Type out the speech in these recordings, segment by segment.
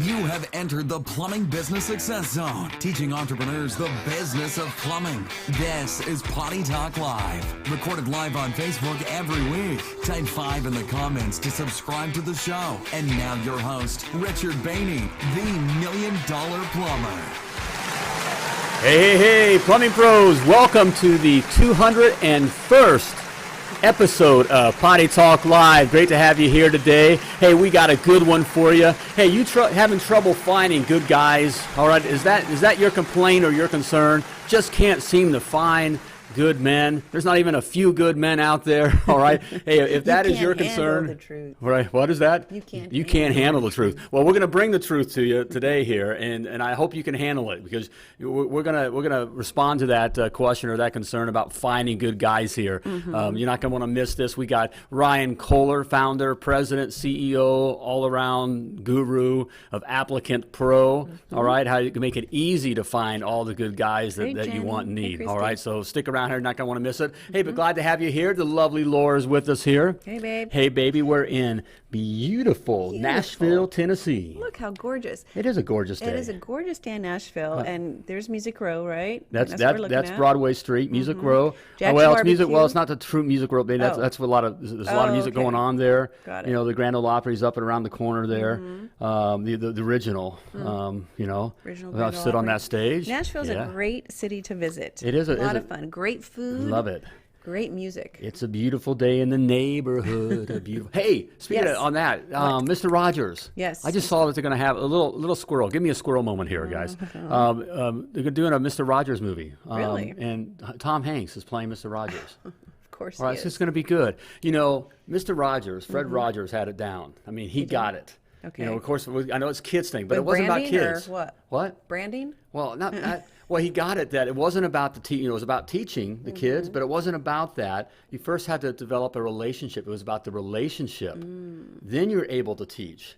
You have entered the Plumbing Business Success Zone, teaching entrepreneurs the business of plumbing. This is Potty Talk Live, recorded live on Facebook every week. Type 5 in the comments to subscribe to the show. And now your host, Richard Behney, the $1 Million Plumber. Hey, plumbing pros, welcome to the 201st episode of Potty Talk Live. Great to have you here today. Hey, we got a good one for you. Hey, you having trouble finding good guys? All right, is that your complaint or your concern? Just can't seem to find good men. There's not even a few good men out there. All right. Hey, if that is your concern, the truth. Right? What is that? You can't handle the truth. Well, we're going to bring the truth to you today here, and I hope you can handle it, because we're gonna respond to that question or that concern about finding good guys here. Mm-hmm. You're not going to want to miss this. We got Ryan Kohler, founder, president, CEO, all around guru of Applicant Pro. Mm-hmm. All right, how you can make it easy to find all the good guys that you want and need. All right, so stick around here, not gonna want to miss it. Hey, but glad to have you here. The lovely Laura's with us here. Hey, babe. Hey, baby. We're in beautiful Nashville, Tennessee. Look how gorgeous. It is a gorgeous day. It is a gorgeous day in Nashville, and there's Music Row, right? That's Broadway Street, Music Row. Jack's Well, it's Barbecue. music. Well, it's not the true Music Row. That's there's a lot of music going on there. Got it. You know, the Grand Ole Opry's up and around the corner there. The original. Original I've stood on that stage. Nashville's a great city to visit. It is a lot of fun. Great food. Love it. Great music. It's a beautiful day in the neighborhood. Hey, speaking of, on that, Mr. Rogers. Yes. I just saw that they're going to have a little squirrel. Give me a squirrel moment here, guys. They're doing a Mr. Rogers movie. Really? And Tom Hanks is playing Mr. Rogers. Of course. All right, so it's going to be good. You know, Mr. Rogers, Fred Rogers had it down. I mean, he got it. Okay. You know, of course, I know it's a kids thing, but With it wasn't about branding kids. Or what? What? Branding? Well, not. Well, he got it that it wasn't about it was about teaching the kids, but it wasn't about that. You first had to develop a relationship. It was about the relationship. Then you're able to teach.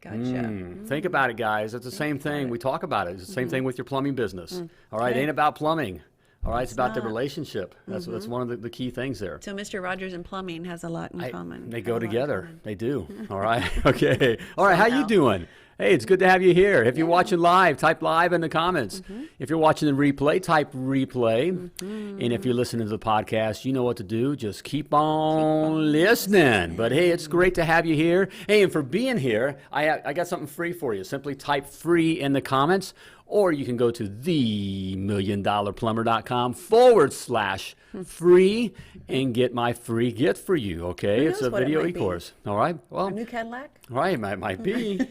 Gotcha. Think about it, guys. It's the same thing. We talk about it. It's the same thing with your plumbing business. All right, it ain't about plumbing. All right, it's about the relationship. That's one of the key things there. So Mr. Rogers and plumbing has a lot in common. They go together. They do. All right. Okay. All right. How you doing? Hey, it's good to have you here. If you're watching live, type live in the comments. If you're watching the replay, type replay. And if you're listening to the podcast, you know what to do. Just keep on listening. But hey, it's great to have you here. Hey, and for being here, I got something free for you. Simply type free in the comments, or you can go to themilliondollarplumber.com/free and get my free gift for you, okay? It's a video e-course, all right? Well, a new Cadillac? Right, might be.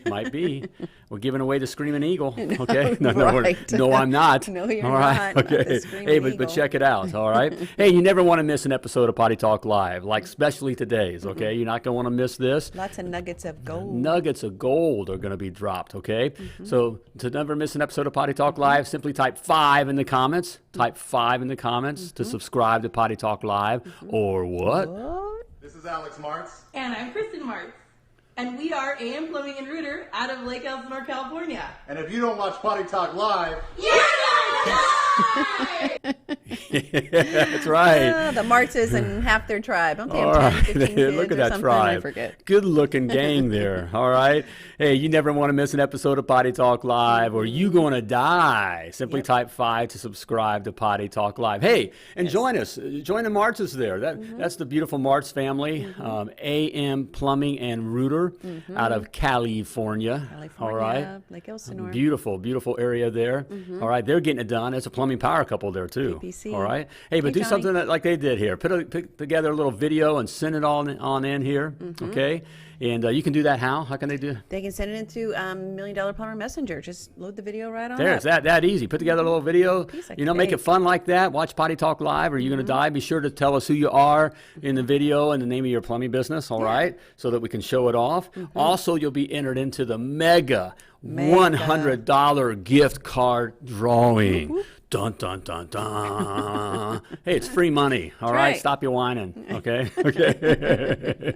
We're giving away the Screaming Eagle, okay? No, right. no, I'm not. No, you're all right, not. Okay. Not the Screaming Hey, but Eagle. check it out, all right? Hey, you never want to miss an episode of Potty Talk Live, like especially today's, okay? You're not going to want to miss this. Lots of nuggets of gold. Nuggets of gold are going to be dropped, okay? So to never miss an episode of Potty Talk Live, simply type 5 in the comments. Type 5 in the comments to subscribe to Potty Talk Live, or what? This is Alex Martz. And I'm Kristen Martz. And we are AM Plumbing and Rooter out of Lake Elsinore, California. And if you don't watch Potty Talk Live, You're not alive! That's right. The Martzes and half their tribe. Don't they All have 10, right. 15 kids Look at or that something? tribe. I forget. Good looking gang there. All right. Hey, you never want to miss an episode of Potty Talk Live, or you going to die. Simply type 5 to subscribe to Potty Talk Live. Hey, and join us. Join the Martzes there. That's the beautiful Martz family. AM Plumbing and Rooter out of California. All right. Lake Elsinore. Beautiful, beautiful area there. All right. They're getting it done. It's a plumbing power couple there too. PPC. All right. Hey, but Hey, do Johnny. something like they did here. Put together a little video and send it on in here. Okay. And you can do that how? How can they do? They can send it into $1 Million Plumber Messenger. Just load the video right on There's up. that easy. Put together a little video. Piece of Make it cake. fun like that. Watch Potty Talk Live, or you're going to die. Be sure to tell us who you are in the video and the name of your plumbing business, all right? So that we can show it off. Also, you'll be entered into the mega $100 gift card drawing. Dun, dun, dun, dun. Hey, it's free money, all right? right. Stop your whining, okay? Okay.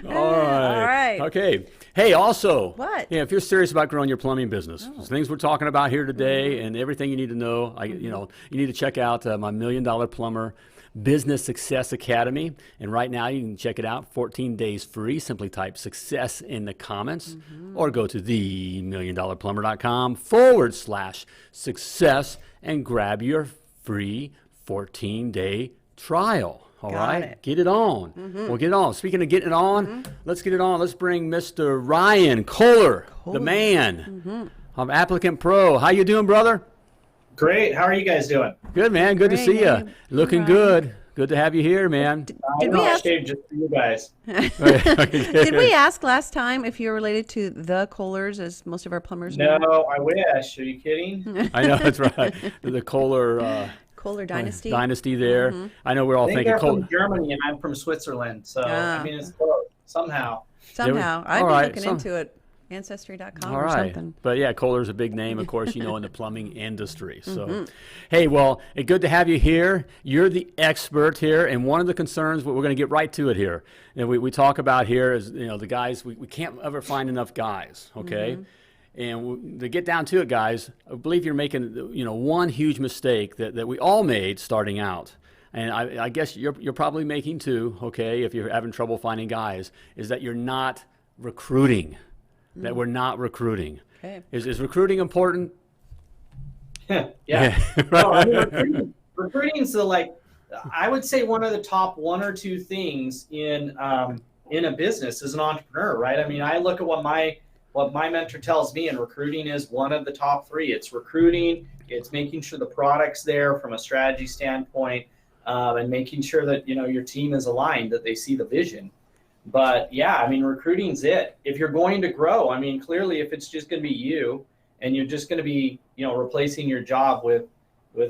All right. Okay. Hey, also, What? if you're serious about growing your plumbing business, things we're talking about here today and everything you need to know, you need to check out my $1 Million Plumber Business Success Academy. And right now you can check it out, 14 days free. Simply type success in the comments or go to themilliondollarplumber.com/success and grab your free 14-day trial. All right, it. get it on. Well, get it on. Speaking of getting it on, let's get it on. Let's bring Mr. Ryan Kohler, the man of Applicant Pro. How you doing, brother? Great. How are you guys doing? Good, man. Good to Great, see you. man. Looking Ryan. good. Good to have you here, man. I we know I ask- shaved just for you guys. Did we ask last time if you're related to the Kohlers, as most of our plumbers know? No, I wish. Are you kidding? I know, that's right. The Kohler Kohler dynasty. dynasty there. I know we're all I think thinking they're Kohler. from Germany and I'm from Switzerland. So, Ah. I mean, it's close somehow. Somehow. I'd all be right, looking some- into it. Ancestry.com All or right. something. But yeah, Kohler's a big name, of course, in the plumbing industry. So, hey, well, it's good to have you here. You're the expert here. And one of the concerns, we're going to get right to it here. And we talk about here is, the guys, we can't ever find enough guys, okay? And to get down to it, guys, I believe you're making, one huge mistake that we all made starting out. And I guess you're probably making too, okay, if you're having trouble finding guys, is that you're not recruiting. That we're not recruiting. Okay. Is recruiting important? Yeah. No, I mean, recruiting's I would say one of the top one or two things in a business as an entrepreneur, right? I mean, I look at what my mentor tells me, and recruiting is one of the top three. It's recruiting, it's making sure the product's there from a strategy standpoint, and making sure that your team is aligned, that they see the vision. But yeah, I mean, recruiting's it. If you're going to grow, I mean, clearly, if it's just going to be you and you're just going to be, replacing your job with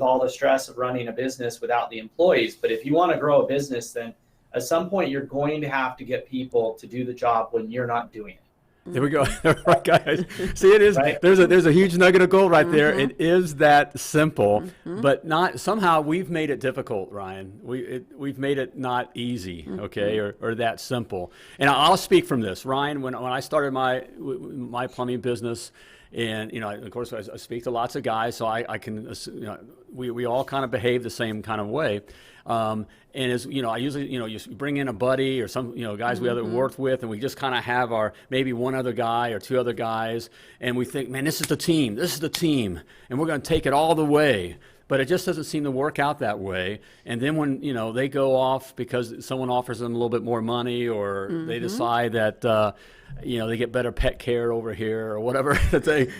all the stress of running a business without the employees. But if you want to grow a business, then at some point you're going to have to get people to do the job when you're not doing it. There we go. Right, guys. See, it is. Right. There's a huge nugget of gold right there. It is that simple, but not somehow we've made it difficult, Ryan. We've made it not easy, okay, or that simple. And I'll speak from this, Ryan. When I started my plumbing business, and of course I speak to lots of guys, so I can we all kind of behave the same kind of way. And as I usually, you bring in a buddy or some, guys we other worked with, and we just kind of have maybe one other guy or two other guys, and we think, man, this is the team, and we're going to take it all the way. But it just doesn't seem to work out that way. And then when, they go off because someone offers them a little bit more money, or they decide that, they get better pet care over here or whatever, that they,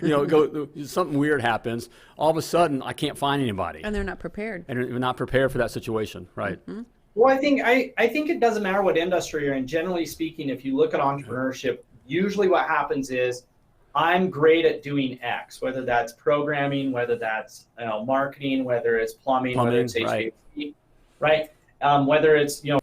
something weird happens. All of a sudden, I can't find anybody. And they're not prepared. And they're not prepared for that situation, right? Well, I think it doesn't matter what industry you're in. Generally speaking, if you look at entrepreneurship, usually what happens is I'm great at doing X, whether that's programming, whether that's marketing, whether it's plumbing, whether it's HVAC, right? Whether it's yeah,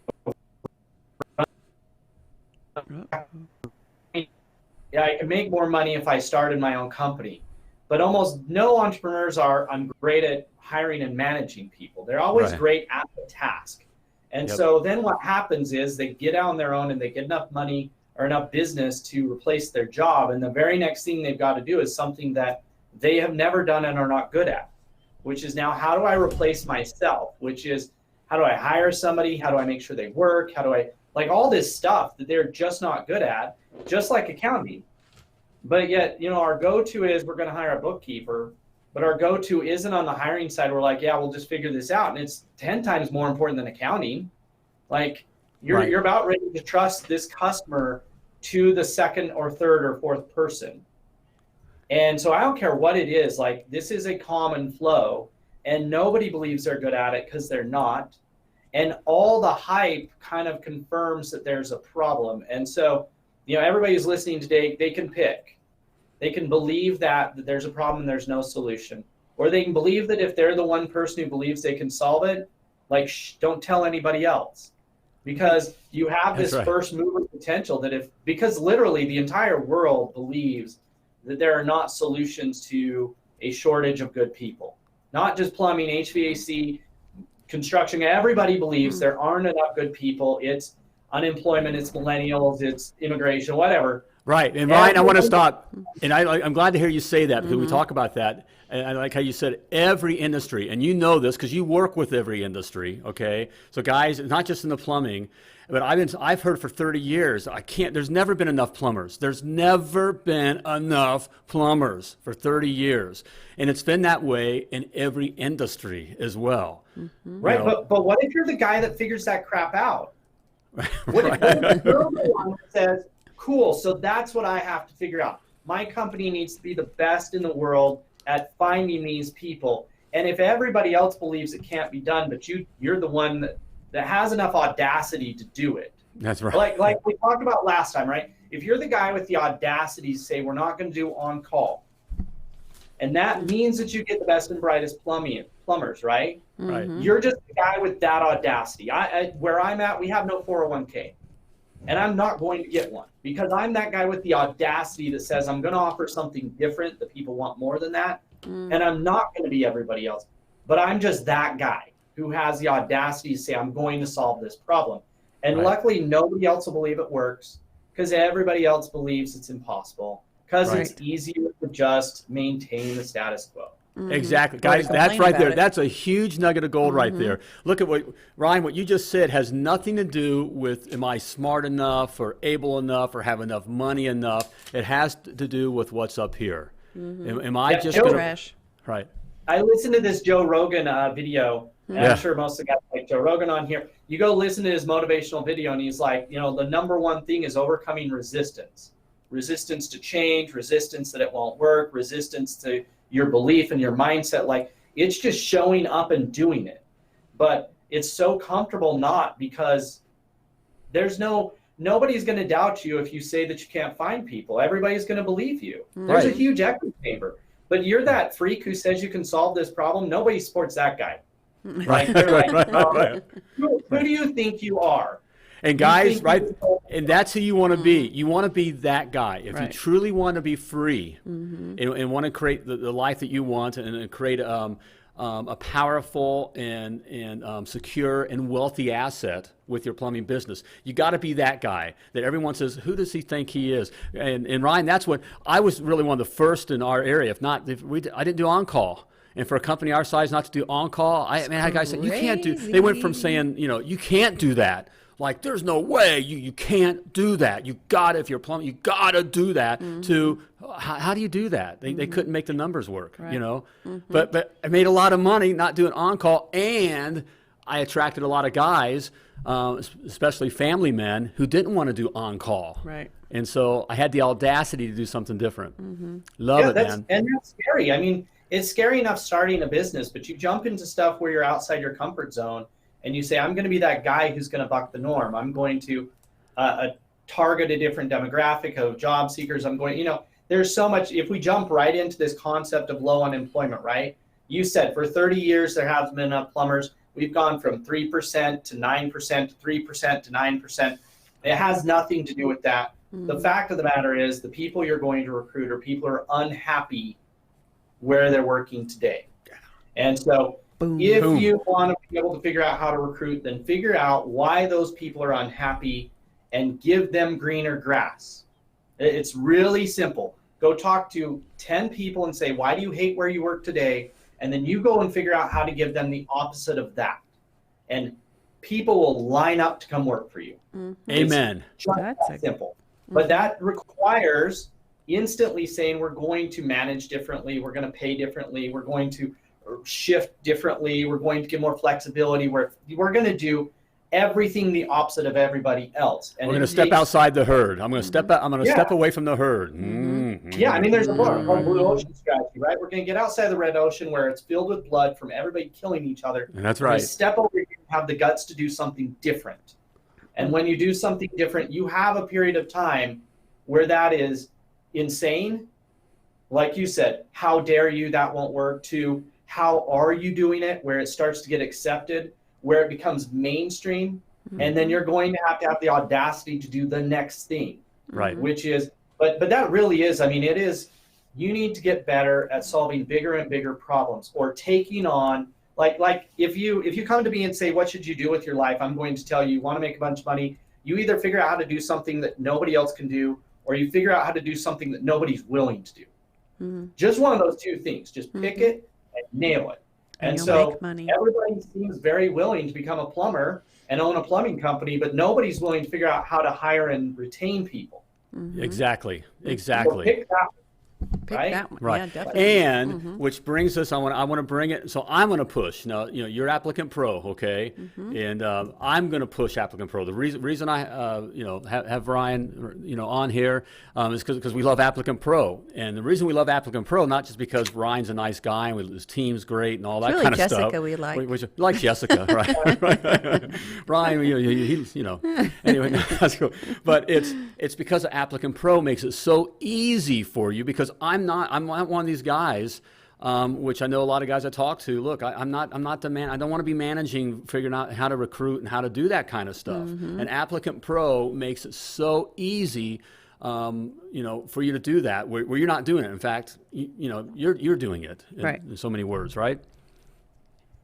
I can make more money if I started my own company. But almost no entrepreneurs I'm great at hiring and managing people. They're always great at the task. And so then what happens is they get out on their own and they get enough money or enough business to replace their job. And the very next thing they've got to do is something that they have never done and are not good at, which is now, how do I replace myself? Which is, how do I hire somebody? How do I make sure they work? How do I, all this stuff that they're just not good at, just like accounting. But yet, our go-to is we're going to hire a bookkeeper, but our go-to isn't on the hiring side. We're like, yeah, we'll just figure this out. And it's 10 times more important than accounting. You're about ready to trust this customer to the second or third or fourth person. And so I don't care what it is, this is a common flow, and nobody believes they're good at it because they're not. And all the hype kind of confirms that there's a problem. And so, everybody who's listening today, they can pick. They can believe that there's a problem and there's no solution. Or they can believe that if they're the one person who believes they can solve it, don't tell anybody else. Because you have this first mover potential because literally the entire world believes that there are not solutions to a shortage of good people. Not just plumbing, HVAC, construction. Everybody believes there aren't enough good people. It's unemployment, it's millennials, it's immigration, whatever. Right. And Ryan, I want to stop. And I'm glad to hear you say that because we talk about that. And I like how you said every industry, and you know this because you work with every industry. Okay. So guys, not just in the plumbing, but I've heard for 30 years, there's never been enough plumbers. There's never been enough plumbers for 30 years. And it's been that way in every industry as well. Right. You know? But what if you're the guy that figures that crap out? What if you're the one that says, cool, so that's what I have to figure out. My company needs to be the best in the world at finding these people. And if everybody else believes it can't be done, but you're the one that has enough audacity to do it. That's right. Like we talked about last time, right? If you're the guy with the audacity to say, we're not going to do on-call, and that means that you get the best and brightest plumbers, right? Right. You're just the guy with that audacity. Where I'm at, we have no 401k. And I'm not going to get one because I'm that guy with the audacity that says I'm going to offer something different that people want more than that. And I'm not going to be everybody else. But I'm just that guy who has the audacity to say I'm going to solve this problem. And luckily, nobody else will believe it works because everybody else believes it's impossible because it's easier to just maintain the status quo. Exactly. Guys, that's right there. That's a huge nugget of gold right there. Look at what you just said has nothing to do with am I smart enough or able enough or have enough money enough. It has to do with what's up here. Am I just going to... Right. I listened to this Joe Rogan video. And I'm sure most of the guys like Joe Rogan on here. You go listen to his motivational video and he's like, the number one thing is overcoming resistance. Resistance to change, resistance that it won't work, resistance to your belief and your mindset. Like it's just showing up and doing it. But it's so comfortable not because nobody's going to doubt you if you say that you can't find people. Everybody's going to believe you. There's a huge echo chamber. But you're that freak who says you can solve this problem. Nobody supports that guy. Right? They're like, who do you think you are? And guys, and that's who you want to be. You want to be that guy. If you truly want to be free and want to create the life that you want and create a powerful and secure and wealthy asset with your plumbing business, you got to be that guy that everyone says, who does he think he is? And Ryan, that's what I was really one of the first in our area. I didn't do on-call. And for a company our size not to do on-call, I had guys saying, you can't do, they went from saying, you can't do that. Like, there's no way you can't do that. You got to, if you're a plumber, you got to do that to, how do you do that? They couldn't make the numbers work, But I made a lot of money not doing on-call, and I attracted a lot of guys, especially family men, who didn't want to do on-call. Right. And so I had the audacity to do something different. Love it, man. And that's scary. I mean, it's scary enough starting a business, but you jump into stuff where you're outside your comfort zone and you say, I'm going to be that guy who's going to buck the norm. I'm going to target a different demographic of job seekers. I'm going, there's so much. If we jump right into this concept of low unemployment, right? You said for 30 years, there hasn't been enough plumbers. We've gone from 3% to 9% to 3% to 9%. It has nothing to do with that. The fact of the matter is the people you're going to recruit are people who are unhappy where they're working today. And so if you want to be able to figure out how to recruit, then figure out why those people are unhappy and give them greener grass. It's really simple. Go talk to 10 people and say, why do you hate where you work today? And then you go and figure out how to give them the opposite of that. And people will line up to come work for you. Amen. That's that simple. But that requires instantly saying we're going to manage differently, we're going to pay differently, we're going to shift differently, we're going to get more flexibility, we're going to do everything the opposite of everybody else. And we're going to step outside the herd. I'm going to step away from the herd. Yeah, I mean, there's a book called Blue Ocean Strategy, right? We're going to get outside the red ocean where it's filled with blood from everybody killing each other. And that's right. Step over here and have the guts to do something different. And when you do something different, you have a period of time where that is insane. Like you said, how dare you, that won't work, to how are you doing it, where it starts to get accepted, where it becomes mainstream, and then you're going to have the audacity to do the next thing. Right. Which is, but that really is, I mean, it is, you need to get better at solving bigger and bigger problems, or taking on, like if you come to me and say, what should you do with your life? I'm going to tell you, you want to make a bunch of money, you either figure out how to do something that nobody else can do, or you figure out how to do something that nobody's willing to do. Just one of those two things. Just pick it and nail it. And you'll so make money. everybody seems very willing to become a plumber and own a plumbing company, but nobody's willing to figure out how to hire and retain people. Exactly. So Exactly. Pick right? that one. Right. Yeah, definitely. And which brings us, I want to bring it. So I'm going to push. Now, you're Applicant Pro, okay? And I'm going to push Applicant Pro. The reason I, have Ryan, on here is because we love Applicant Pro. And the reason we love Applicant Pro, not just because Ryan's a nice guy and his team's great and all that really kind of Jessica stuff. we like. We like Jessica, right? Ryan, anyway, that's cool. But it's because Applicant Pro makes it so easy for you, because I'm not one of these guys, which I know a lot of guys I talk to. Look, I'm not the man. I don't want to be managing, figuring out how to recruit and how to do that kind of stuff. And Applicant Pro makes it so easy, for you to do that, where you're not doing it. In fact, you're doing it in so many words, right?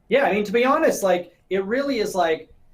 Yeah, I mean, to be honest, it really is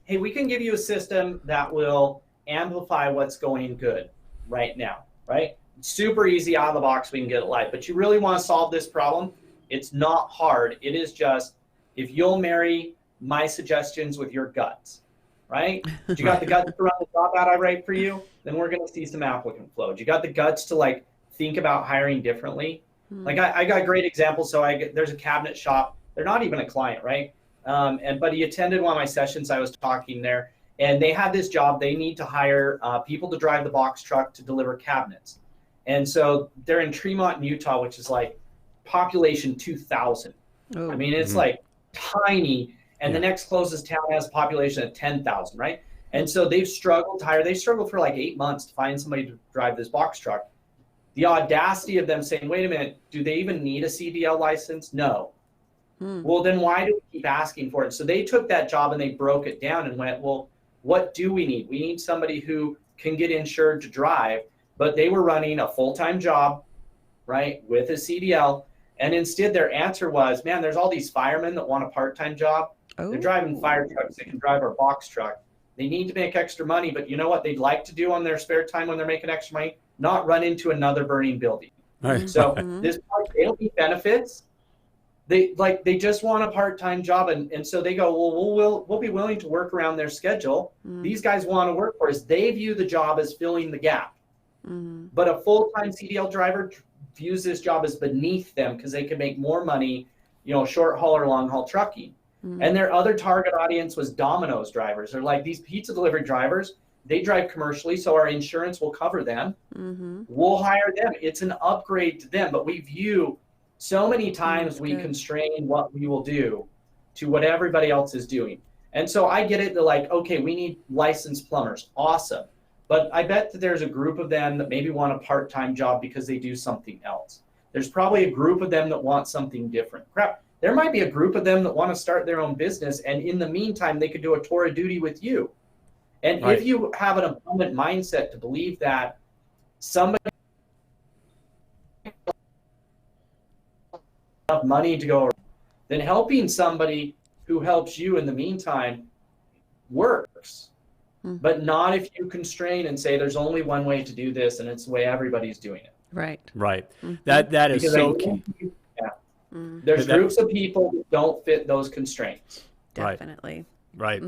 hey, we can give you a system that will amplify what's going good right now, right? Super easy out of the box, we can get it live. But you really want to solve this problem, it's not hard. It is just, if you'll marry my suggestions with your guts, right? Do you got the guts to run the job out I write for you? Then we're going to see some applicant flow. Do you got the guts to think about hiring differently? I got great examples. So there's a cabinet shop. They're not even a client, right? But he attended one of my sessions. I was talking there, and they had this job. They need to hire people to drive the box truck to deliver cabinets. And so they're in Tremont, Utah, which is population 2,000. Oh. I mean, it's tiny. And the next closest town has a population of 10,000, right? And so they've struggled to hire. They struggled for 8 months to find somebody to drive this box truck. The audacity of them saying, wait a minute, do they even need a CDL license? No. Well, then why do we keep asking for it? So they took that job and they broke it down and went, well, what do we need? We need somebody who can get insured to drive. But they were running a full-time job, right, with a CDL. And instead their answer was, man, there's all these firemen that want a part-time job. Oh. They're driving fire trucks. They can drive our box truck. They need to make extra money. But you know what they'd like to do on their spare time when they're making extra money? Not run into another burning building. Right. So this part, they don't need benefits. They just want a part-time job. And so they go, well, we'll be willing to work around their schedule. These guys want to work for us. They view the job as filling the gap. But a full-time CDL driver views this job as beneath them because they can make more money, short haul or long haul trucking. And their other target audience was Domino's drivers. They're these pizza delivery drivers. They drive commercially, so our insurance will cover them. We'll hire them. It's an upgrade to them. But we view so many times we constrain what we will do to what everybody else is doing. And so I get it. They're okay, we need licensed plumbers. Awesome. But I bet that there's a group of them that maybe want a part-time job because they do something else. There's probably a group of them that want something different. Crap, there might be a group of them that want to start their own business, and in the meantime, they could do a tour of duty with you. And if you have an abundant mindset to believe that somebody enough money to go around, then helping somebody who helps you in the meantime works. But not if you constrain and say there's only one way to do this and it's the way everybody's doing it. Right. That is so key. There's groups of people that don't fit those constraints. Definitely. Right.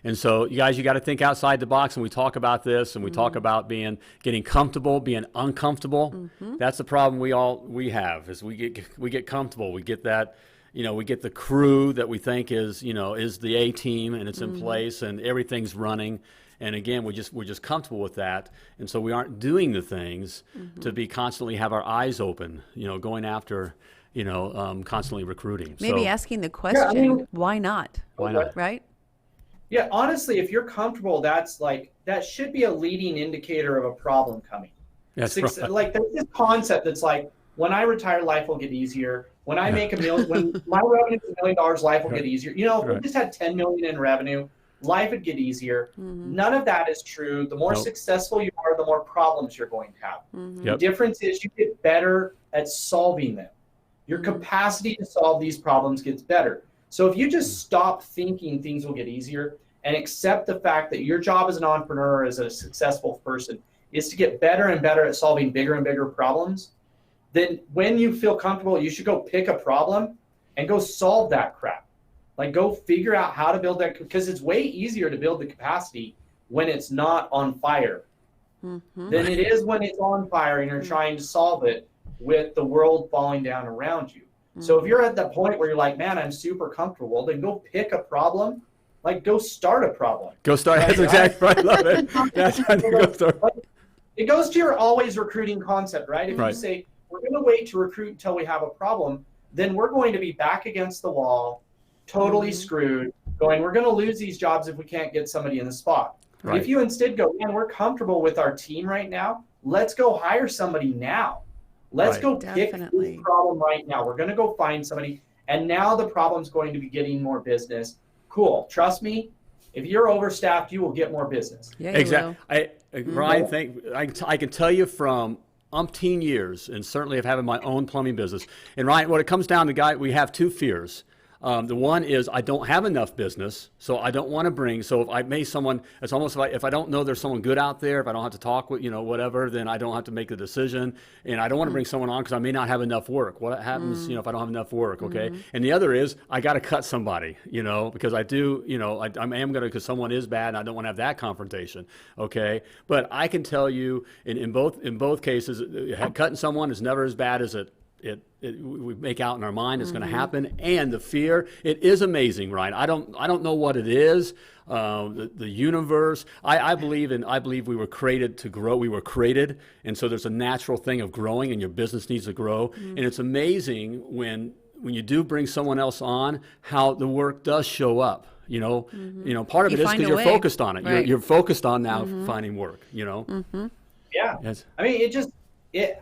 And so you guys, you got to think outside the box, and we talk about this, and we talk about getting comfortable, being uncomfortable. That's the problem we have is we get comfortable. We get that, we get the crew that we think is the A team, and it's in place and everything's running. And again, we're just comfortable with that, and so we aren't doing the things to be constantly have our eyes open, going after, constantly recruiting. Maybe asking the question, why not? Why not? Right? Yeah, honestly, if you're comfortable, that should be a leading indicator of a problem coming. That's right. There's this concept that's when I retire, life will get easier. When I make when my revenue is $1 million, life will get easier. If we just had 10 million in revenue, life would get easier. None of that is true. The more successful you are, the more problems you're going to have. The difference is you get better at solving them. Your capacity to solve these problems gets better. So if you just stop thinking things will get easier and accept the fact that your job as an entrepreneur, as a successful person, is to get better and better at solving bigger and bigger problems, then when you feel comfortable, you should go pick a problem and go solve that crap. Like go figure out how to build that, because it's way easier to build the capacity when it's not on fire than it is when it's on fire and you're trying to solve it with the world falling down around you. So if you're at the point where you're like, man, I'm super comfortable, then go pick a problem. Like go start a problem. Go start. That's exactly right. I love it. That's right. Go start. It goes to your always recruiting concept, right? If you say, we're going to wait to recruit until we have a problem, then we're going to be back against the wall, totally screwed, going, we're going to lose these jobs if we can't get somebody in the spot. Right. If you instead go, man, we're comfortable with our team right now, let's go hire somebody now. Let's go pick this problem right now. We're going to go find somebody, and now the problem's going to be getting more business. Cool. Trust me, if you're overstaffed, you will get more business. Yeah, exactly. Ryan, I can tell you from umpteen years, and certainly of having my own plumbing business. And Ryan, what it comes down to, we have two fears. The one is I don't have enough business, so I don't want to bring. So if I may someone, it's almost like if I don't know there's someone good out there, if I don't have to talk with, whatever, then I don't have to make the decision. And I don't want to bring someone on because I may not have enough work. What happens, if I don't have enough work, okay? And the other is I got to cut somebody, because I do, I am going to, because someone is bad and I don't want to have that confrontation, okay? But I can tell you in both cases, cutting someone is never as bad as we make out in our mind it's going to happen. And the fear, it is amazing, right? I don't know what it is. The universe, I believe we were created to grow. We were created, and so there's a natural thing of growing, and your business needs to grow. And it's amazing when you do bring someone else on, how the work does show up. Part of it is because you're focused on it. Right. You're focused on now finding work. Yeah. Yes. I mean,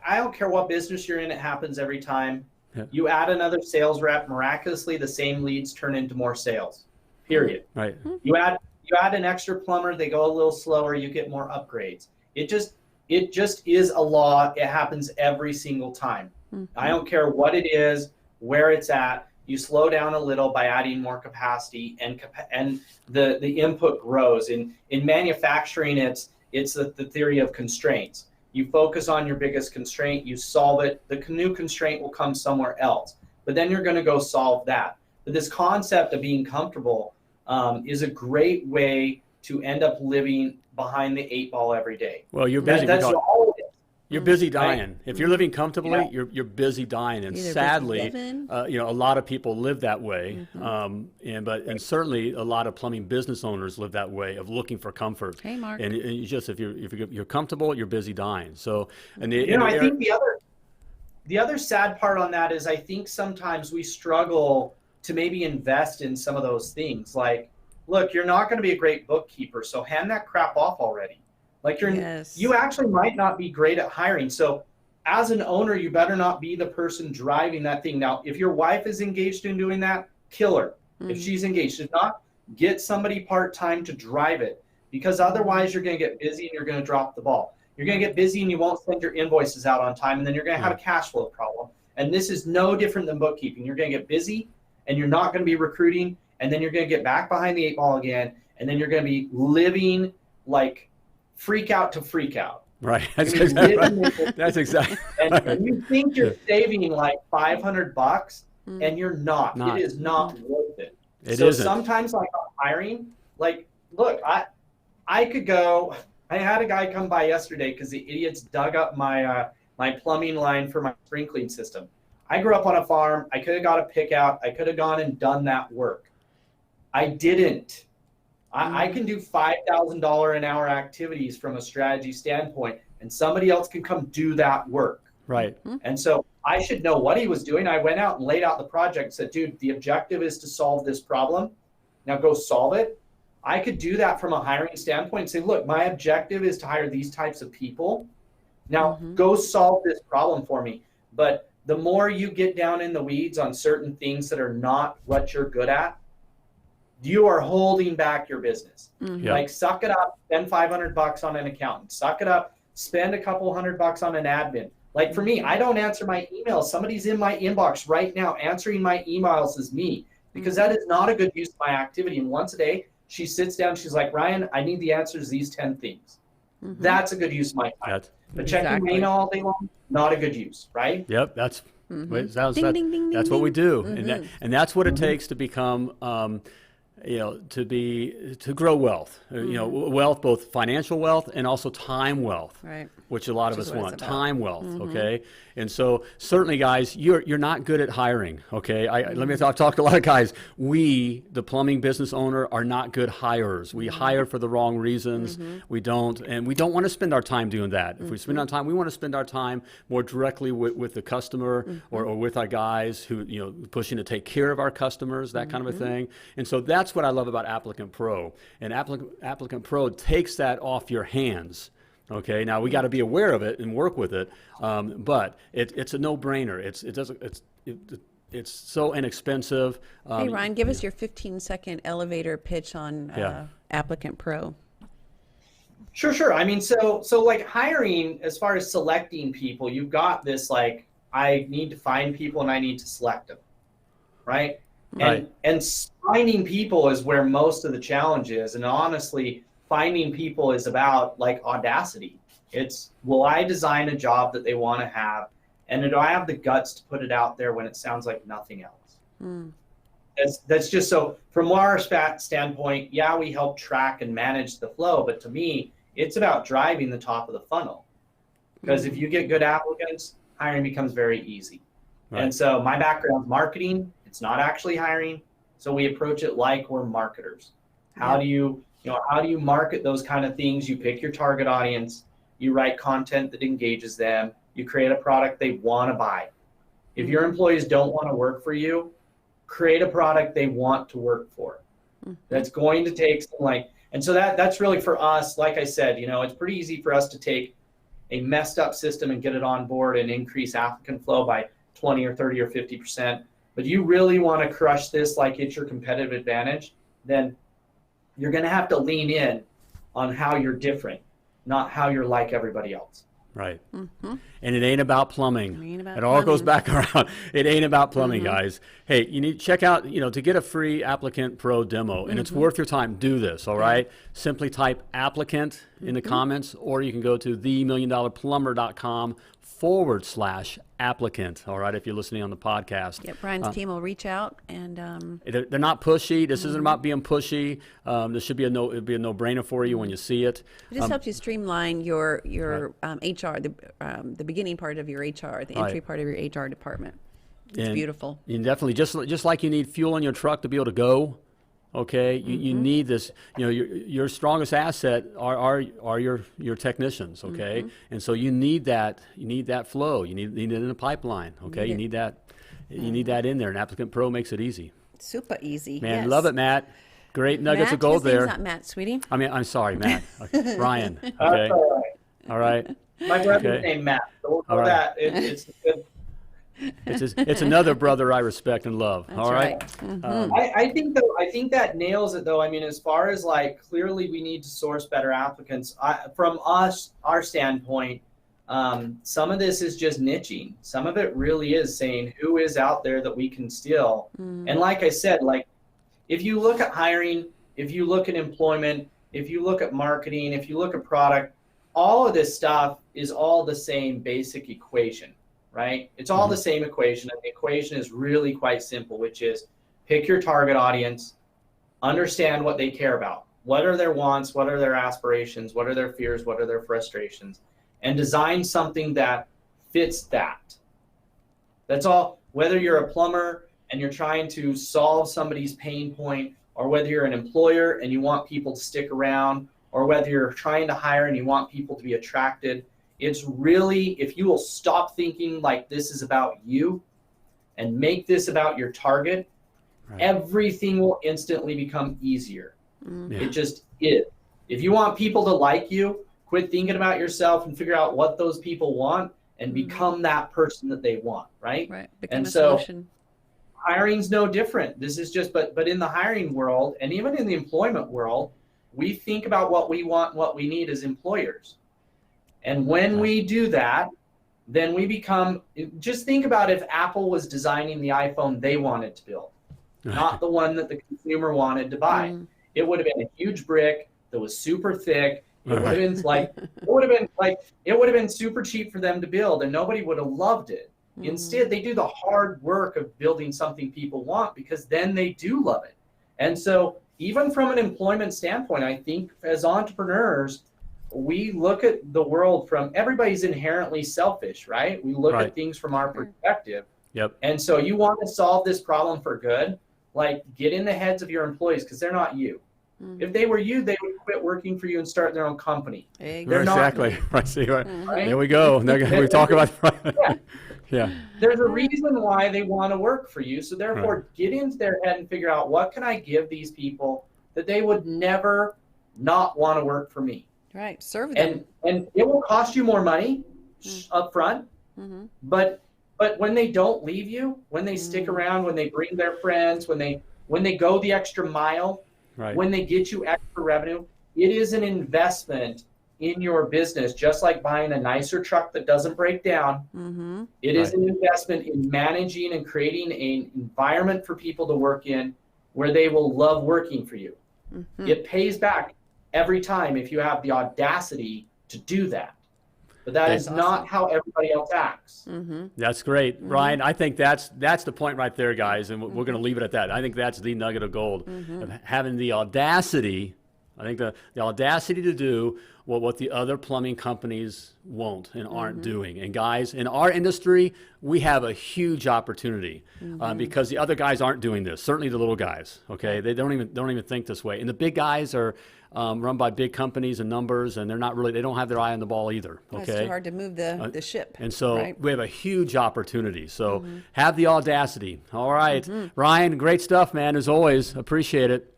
I don't care what business you're in, it happens every time. Yeah. You add another sales rep, miraculously the same leads turn into more sales, period. Right. You add an extra plumber, they go a little slower, you get more upgrades. It just is a law. It happens every single time. I don't care what it is, where it's at. You slow down a little by adding more capacity, and the input grows. In manufacturing, it's the theory of constraints. You focus on your biggest constraint, you solve it, the new constraint will come somewhere else. But then you're going to go solve that. But this concept of being comfortable is a great way to end up living behind the 8 ball every day. Well, you're busy. That's all it is. You're busy dying. Right? If you're living comfortably, you're busy dying. And sadly, a lot of people live that way. And certainly a lot of plumbing business owners live that way of looking for comfort. Hey, Mark. And if you're comfortable, you're busy dying. So, I think the other sad part on that is I think sometimes we struggle to maybe invest in some of those things. Like, look, you're not going to be a great bookkeeper, so hand that crap off already. Like you actually might not be great at hiring. So as an owner, you better not be the person driving that thing. Now, if your wife is engaged in doing that, kill her. If she's engaged, if not, get somebody part-time to drive it, because otherwise you're going to get busy and you're going to drop the ball. You're going to get busy and you won't send your invoices out on time, and then you're going to have a cash flow problem. And this is no different than bookkeeping. You're going to get busy and you're not going to be recruiting, and then you're going to get back behind the 8 ball again, and then you're going to be living like freak out to freak out. Right. That's exactly right. That's exactly. And you think you're saving like $500, and you're not. It is not worth it. So sometimes, like on hiring, like, look, I could go. I had a guy come by yesterday because the idiots dug up my my plumbing line for my sprinkling system. I grew up on a farm. I could have got a pick out. I could have gone and done that work. I didn't. I can do $5,000 an hour activities from a strategy standpoint, and somebody else can come do that work. Right. And so I should know what he was doing. I went out and laid out the project and said, dude, the objective is to solve this problem. Now go solve it. I could do that from a hiring standpoint and say, look, my objective is to hire these types of people. Now go solve this problem for me. But the more you get down in the weeds on certain things that are not what you're good at, you are holding back your business. Like, suck it up, spend $500 on an accountant. Suck it up, spend a couple $100 on an admin. Like, for me, I don't answer my emails. Somebody's in my inbox right now answering my emails is me, because that is not a good use of my activity. And once a day, she sits down, she's like, Ryan, I need the answers to these 10 things. That's a good use of my time. But checking my Exactly. email all day long, not a good use, right? Yep, that's Ding, ding, ding, that's ding, what we ding. do, and that's what it takes to become, to grow wealth. Wealth, both financial wealth and also time wealth, Right. which a lot of Which us is what want. it's about. Time wealth, okay. And so certainly, guys, you're not good at hiring, okay. Let me talk to a lot of guys. We, the plumbing business owner, are not good hirers. We hire for the wrong reasons. We don't want to spend our time doing that. If we spend our time, we want to spend our time more directly with the customer or with our guys who, pushing to take care of our customers, that kind of a thing. And so that's what I love about Applicant Pro. And Applicant Pro takes that off your hands. Okay, now we got to be aware of it and work with it, but it's a no-brainer. It's so inexpensive. Hey, Ryan, give us your 15-second elevator pitch on Applicant Pro. Sure. I mean, so like hiring, as far as selecting people, you've got this, like, I need to find people and I need to select them, right? Right. And finding people is where most of the challenge is. And honestly, finding people is about, like, audacity. It's, will I design a job that they want to have? And do I have the guts to put it out there when it sounds like nothing else? That's just, so from our standpoint, yeah, we help track and manage the flow. But to me, it's about driving the top of the funnel. Because if you get good applicants, hiring becomes very easy. Right. And so my background is marketing. It's not actually hiring. So we approach it like we're marketers. How do you market those kind of things? You pick your target audience, you write content that engages them, you create a product they want to buy. If your employees don't want to work for you, create a product they want to work for. That's going to take some, and so that's really for us. Like I said, it's pretty easy for us to take a messed up system and get it on board and increase applicant flow by 20 or 30 or 50%. But you really want to crush this like it's your competitive advantage, then you're going to have to lean in on how you're different, not how you're like everybody else. Right. And it ain't about plumbing. It ain't about It all goes plumbing. back around. It ain't about plumbing, guys. Hey, you need to check out, to get a free Applicant Pro demo, and it's worth your time. Do this, all right? Simply type applicant in the comments, or you can go to themilliondollarplumber.com/applicant, all right, if you're listening on the podcast. Yep, Brian's team will reach out and They're not pushy. This isn't about being pushy. This should be it'd be a no-brainer for you when you see it. it just helps you streamline your HR, the beginning part of your HR, the entry part of your HR department. It's beautiful. You definitely, just like you need fuel in your truck to be able to go, okay, you need this, your strongest asset are your technicians, okay? And so you need that flow. You need it in the pipeline, okay? You need that in there, and Applicant Pro makes it easy. Super easy. Man, yes. love it, Matt. Great nuggets Matt, of gold his name's there. not Matt, sweetie. I mean, I'm sorry, Matt. Okay. Brian, okay? All right. My brother's Okay. named Matt. So we'll All go right. that. It's good. It's another brother I respect and love. That's all right. I think that nails it though. I mean, as far as clearly we need to source better applicants. From our standpoint, some of this is just niching. Some of it really is saying who is out there that we can steal. And like I said, if you look at hiring, if you look at employment, if you look at marketing, if you look at product, all of this stuff is all the same basic equation. Right? It's all the same equation. And the equation is really quite simple, which is pick your target audience, understand what they care about. What are their wants? What are their aspirations? What are their fears? What are their frustrations? And design something that fits that. That's all. Whether you're a plumber and you're trying to solve somebody's pain point, or whether you're an employer and you want people to stick around, or whether you're trying to hire and you want people to be attracted, it's really, if you will stop thinking like this is about you and make this about your target, everything will instantly become easier. It just is. If you want people to like you, quit thinking about yourself and figure out what those people want and become that person that they want, right? Right. Become And a so solution. hiring's no different. This is just, but in the hiring world and even in the employment world, we think about what we want, what we need as employers. And when we do that, then we become, just think about if Apple was designing the iPhone they wanted to build, not the one that the consumer wanted to buy. It would have been a huge brick that was super thick. It would have been it would have been super cheap for them to build, and nobody would have loved it. Instead, they do the hard work of building something people want, because then they do love it. And so even from an employment standpoint, I think as entrepreneurs, we look at the world from, everybody's inherently selfish, right? We look at things from our perspective. Yep. And so you want to solve this problem for good, like get in the heads of your employees, because they're not you. If they were you, they would quit working for you and start their own company. They're not exactly. Right. See, right. Right? There we go. We talk about yeah. There's a reason why they want to work for you. So therefore, get into their head and figure out, what can I give these people that they would never not want to work for me? Right. Serve them. And it will cost you more money up front, but when they don't leave you, when they stick around, when they bring their friends, when they go the extra mile, when they get you extra revenue, it is an investment in your business, just like buying a nicer truck that doesn't break down. It is an investment in managing and creating an environment for people to work in where they will love working for you. It pays back every time if you have the audacity to do that. But that is not how everybody else acts. That's great, Ryan. I think that's the point right there, guys, and we're going to leave it at that. I think that's the nugget of gold, of having the audacity. I think the audacity to do what the other plumbing companies won't and aren't doing. And guys, in our industry, we have a huge opportunity because the other guys aren't doing this. Certainly the little guys. Okay, they don't even think this way. And the big guys are run by big companies and numbers, and they don't have their eye on the ball either. Okay, It's too hard to move the ship. And so we have a huge opportunity. So have the audacity. All right, Ryan, great stuff, man. As always, appreciate it.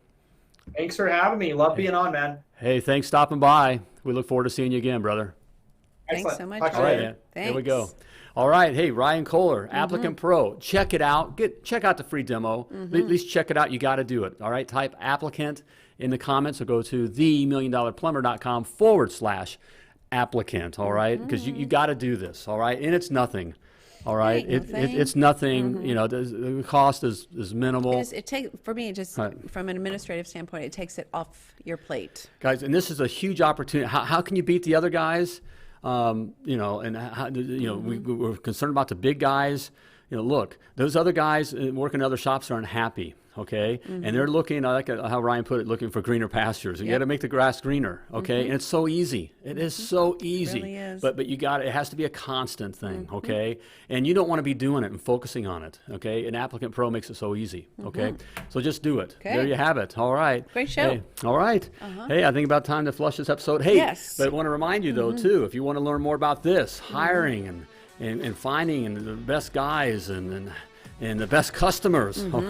Thanks for having me. Love being on, man. Hey, thanks for stopping by. We look forward to seeing you again, brother. Thanks so much. Talk to All you right, later. man. There we go. All right. Hey, Ryan Kohler, Applicant Pro. Check it out. Check out the free demo. At least check it out. You got to do it. All right. Type applicant in the comments, or go to themilliondollarplumber.com/applicant. All right. Because you got to do this. All right. And it's nothing. All right, it's nothing. You know, the cost is minimal. For me, just from an administrative standpoint, it takes it off your plate, guys. And this is a huge opportunity. How can you beat the other guys? You know, and we're concerned about the big guys. You know, look, those other guys working in other shops aren't happy. Okay, and they're looking, I like how Ryan put it, looking for greener pastures. You got to make the grass greener. Okay, and it's so easy. It is so easy. It really is. But it has to be a constant thing. Okay, and you don't want to be doing it and focusing on it. Okay, and Applicant Pro makes it so easy. Okay, so just do it. Okay. There you have it. All right. Great show. Hey, all right. Hey, I think about time to flush this episode. Hey, but I want to remind you though too, if you want to learn more about this, hiring and finding the best guys and the best customers, all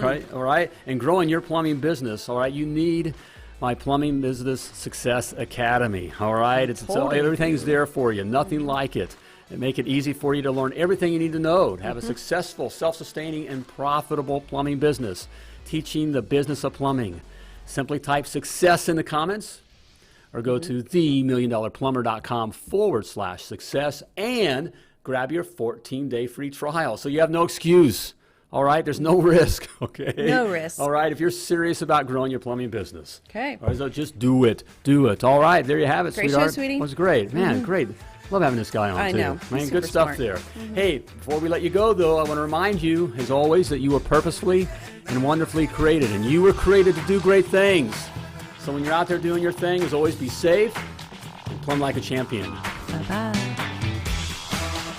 right, and growing your plumbing business, all right, you need my Plumbing Business Success Academy, all right? Everything's there for you, nothing like it. Make it easy for you to learn everything you need to know to have a successful, self-sustaining, and profitable plumbing business, teaching the business of plumbing. Simply type success in the comments, or go to themilliondollarplumber.com/success and grab your 14-day free trial. So you have no excuse. All right, there's no risk, okay? No risk. All right, if you're serious about growing your plumbing business. Okay. All right, so just do it. Do it. All right, there you have it, Great sweetheart. show, sweetie. It was great. Man, great. Love having this guy on, I too. know. Man, He's good super stuff smart. there. Hey, before we let you go, though, I want to remind you, as always, that you were purposefully and wonderfully created, and you were created to do great things. So when you're out there doing your thing, as always, be safe and plumb like a champion. Bye-bye.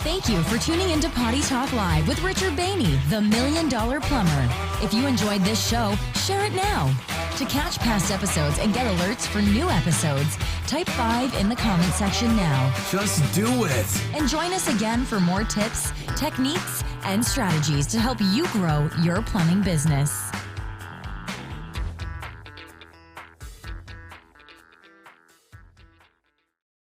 Thank you for tuning into Potty Talk Live with Richard Behney, the $1 Million Plumber. If you enjoyed this show, share it now. To catch past episodes and get alerts for new episodes, type 5 in the comment section now. Just do it. And join us again for more tips, techniques, and strategies to help you grow your plumbing business.